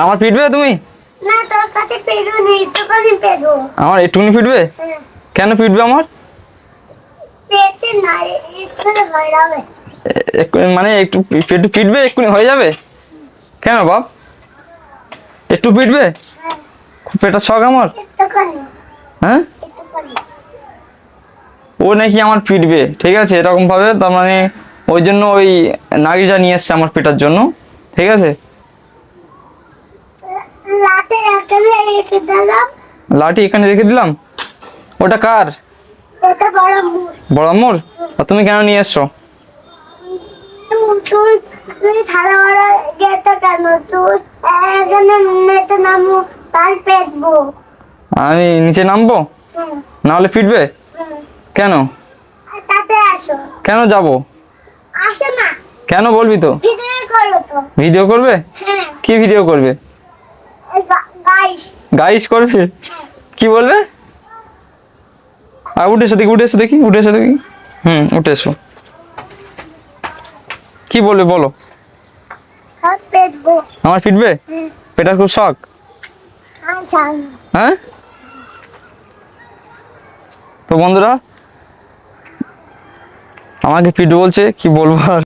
আমার পিটবে তুমি? না তোর কাছে পেদো নেই, তোর কাছে পেদো। আমার একটুখানি পিটবে? কেন পিটবে আমার? পেতে না, একটু হয়ে যাবে। মানে একটু একটু পিটবে, এক্ষুনি হয়ে যাবে? কেন বাপ, একটু পিটবে? খুব পেটার শখ আমার। একটুখানি, হ্যাঁ, একটুখানি। ও নাকি আমার পিটবে, ঠিক আছে, এরকম ভাবে, তার মানে ওই জন্য ওই নাগিটা নিয়ে এসছে আমার পেটার জন্য, ঠিক আছে। রাতে একটা রেখে দিলাম। লাঠি এখানে রেখে দিলাম? ওটা কার? এটা বড় মুখ। বড় আম্মুর? আর তুমি কেন নিয়ে এসছো? তুই তুই সারা বড় গেটটা কেন তুই এখানে নেতে নামু, তাই পেতবো। আমি নিচে নামবো? না হলে পিটবে? কেন? তাতে আসো। কেন যাব? আসো না, কেন বলবি তো? ভিডিও করো তো। ভিডিও করবে? হ্যাঁ, কি ভিডিও করবে? গাইস। গাইস করবে? কি বলবে? আর উঠে এসো দেখি, উঠে এসো দেখি, উঠে এসো দেখি। উঠে এসো। কি বলবে বলো? সব পেতবো। আমার পিটবে? পেটার খুব শখ? আচ্ছা। হ্যাঁ। তো বন্ধুরা, আমাকে পিটবে বলছে, কি বলবো আর।